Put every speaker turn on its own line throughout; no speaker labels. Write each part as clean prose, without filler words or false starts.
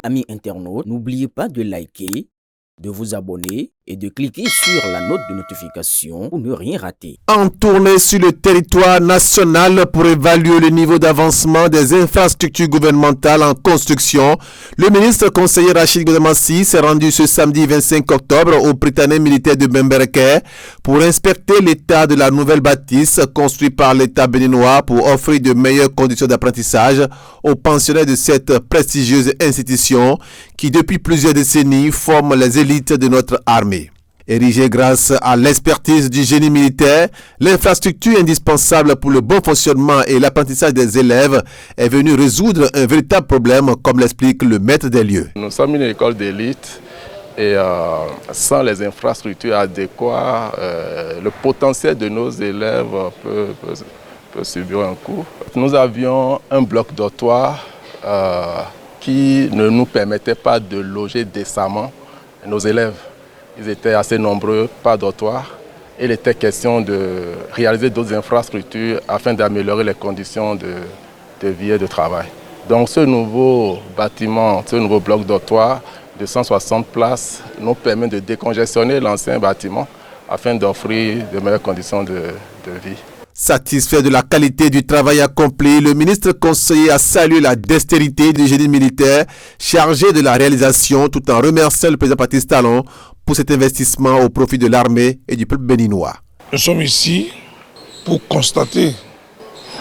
Amis internautes, n'oubliez pas de liker, de vous abonner et de cliquer sur la note de notification pour ne rien rater.
En tournée sur le territoire national pour évaluer le niveau d'avancement des infrastructures gouvernementales en construction, le ministre conseiller Rachid Godamassi s'est rendu ce samedi 25 octobre au Prytanée militaire de Bembereke pour inspecter l'état de la nouvelle bâtisse construite par l'État béninois pour offrir de meilleures conditions d'apprentissage aux pensionnaires de cette prestigieuse institution qui depuis plusieurs décennies forme les élites de notre armée. Érigée grâce à l'expertise du génie militaire, l'infrastructure indispensable pour le bon fonctionnement et l'apprentissage des élèves est venue résoudre un véritable problème, comme l'explique le maître des lieux.
Nous sommes une école d'élite et sans les infrastructures adéquates, le potentiel de nos élèves peut subir un coup. Nous avions un bloc dortoir qui ne nous permettait pas de loger décemment nos élèves. Ils étaient assez nombreux, pas dortoir. Il était question de réaliser d'autres infrastructures afin d'améliorer les conditions de vie et de travail. Donc ce nouveau bâtiment, ce nouveau bloc dortoir de 160 places nous permet de décongestionner l'ancien bâtiment afin d'offrir de meilleures conditions de vie.
Satisfait de la qualité du travail accompli, le ministre conseiller a salué la dextérité du génie militaire chargé de la réalisation tout en remerciant le président Patrice Talon pour cet investissement au profit de l'armée et du peuple béninois.
Nous sommes ici pour constater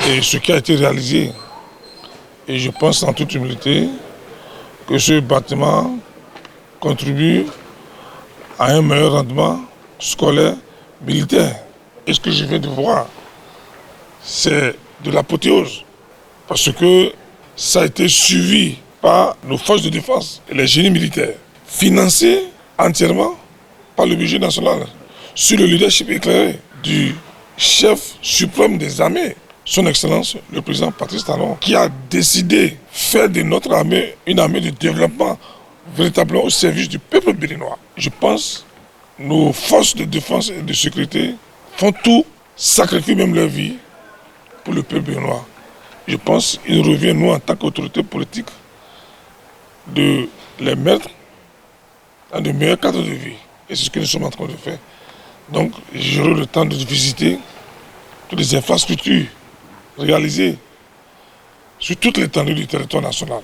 ce qui a été réalisé. Et je pense en toute humilité que ce bâtiment contribue à un meilleur rendement scolaire militaire. Et ce que je viens de voir, c'est de l'apothéose. Parce que ça a été suivi par nos forces de défense et les génies militaires, financés entièrement par le budget national, sur le leadership éclairé du chef suprême des armées, son Excellence, le président Patrice Talon, qui a décidé de faire de notre armée une armée de développement véritablement au service du peuple béninois. Je pense que nos forces de défense et de sécurité font tout, sacrifient même leur vie pour le peuple béninois. Je pense qu'il revient, nous, en tant qu'autorité politique, de les mettre dans de meilleurs cadres de vie. Et c'est ce que nous sommes en train de faire. Donc, j'aurai le temps de visiter toutes les infrastructures réalisées sur toute l'étendue du territoire national.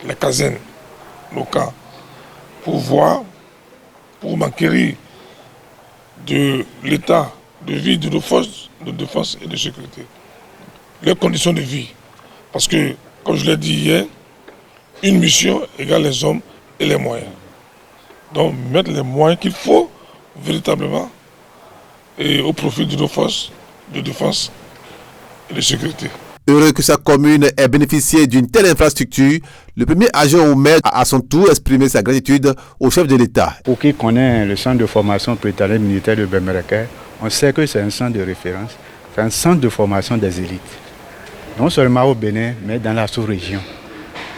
Les casernes, nos camps, pour voir, pour m'enquérir de l'état de vie de nos forces de défense et de sécurité. Leurs conditions de vie. Parce que, comme je l'ai dit hier, une mission égale les hommes et les moyens. Donc, mettre les moyens qu'il faut véritablement et au profit de nos forces de défense et de sécurité.
Heureux que sa commune ait bénéficié d'une telle infrastructure, le premier agent au maire a à son tour exprimé sa gratitude au chef de l'État.
Pour qui connaît le centre de formation Prytanée militaire de Bembereke, on sait que c'est un centre de référence, c'est un centre de formation des élites. Non seulement au Bénin, mais dans la sous-région.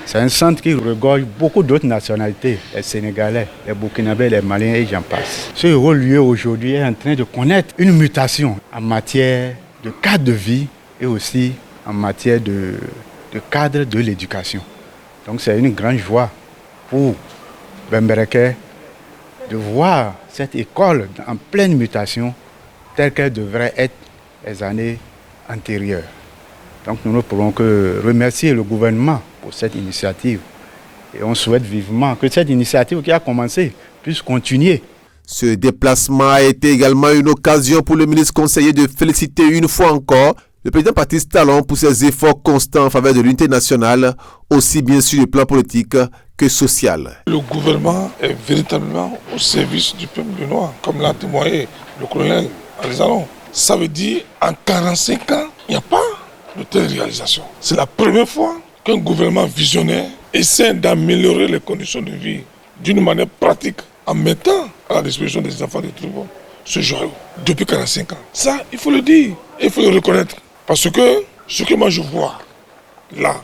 C'est un centre qui regorge beaucoup d'autres nationalités, les Sénégalais, les Burkinabés, les Maliens et j'en passe. Ce haut lieu aujourd'hui est en train de connaître une mutation en matière de cadre de vie et aussi en matière de cadre de l'éducation. Donc c'est une grande joie pour Bembereke de voir cette école en pleine mutation telle qu'elle devrait être les années antérieures. Donc nous ne pourrons que remercier le gouvernement pour cette initiative. Et on souhaite vivement que cette initiative qui a commencé puisse continuer.
Ce déplacement a été également une occasion pour le ministre conseiller de féliciter une fois encore le président Patrice Talon pour ses efforts constants en faveur de l'unité nationale, aussi bien sur le plan politique que social.
Le gouvernement est véritablement au service du peuple béninois, comme l'a témoigné le colonel Alizalon. Ça veut dire en 45 ans, il n'y a pas de telle réalisation. C'est la première fois qu'un gouvernement visionnaire essaie d'améliorer les conditions de vie d'une manière pratique en mettant à la disposition des enfants de tout le monde ce joyau depuis 45 ans. Ça, il faut le dire, il faut le reconnaître. Parce que ce que moi je vois là,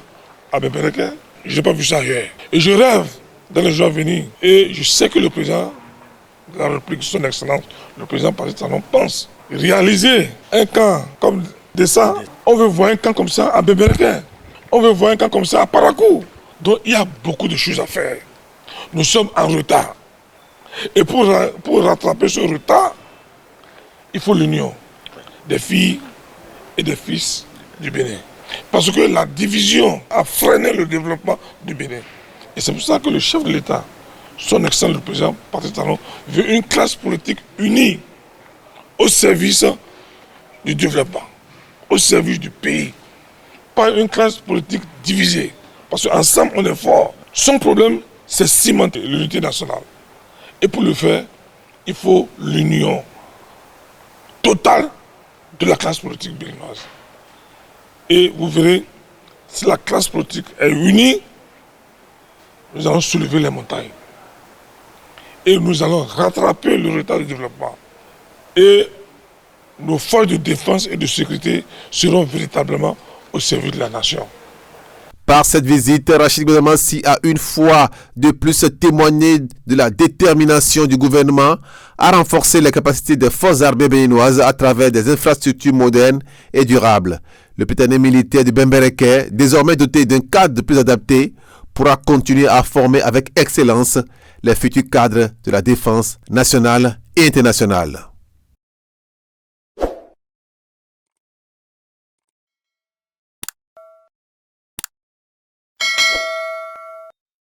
à Bembereke, je n'ai pas vu ça ailleurs. Et je rêve dans les jours à venir. Et je sais que le président de la République, son Excellence, le président Patrice Talon, pense réaliser un camp comme de ça. On veut voir un camp comme ça à Bembereke. On veut voir un camp comme ça à Parakou. Donc il y a beaucoup de choses à faire. Nous sommes en retard. Et pour rattraper ce retard, il faut l'union des filles et des fils du Bénin. Parce que la division a freiné le développement du Bénin. Et c'est pour ça que le chef de l'État, son excellent le président Patrice Talon, veut une classe politique unie au service du développement, au service du pays. Pas une classe politique divisée. Parce qu'ensemble, on est fort. Son problème, c'est cimenter l'unité nationale. Et pour le faire, il faut l'union totale de la classe politique béninoise. Et vous verrez, si la classe politique est unie, nous allons soulever les montagnes. Et nous allons rattraper le retard du développement. Et nos forces de défense et de sécurité seront véritablement au service de la nation.
Par cette visite, Rachid Goudamassi a une fois de plus témoigné de la détermination du gouvernement à renforcer les capacités des forces armées béninoises à travers des infrastructures modernes et durables. Le pétané militaire de Bembereke, désormais doté d'un cadre plus adapté, pourra continuer à former avec excellence les futurs cadres de la défense nationale et internationale.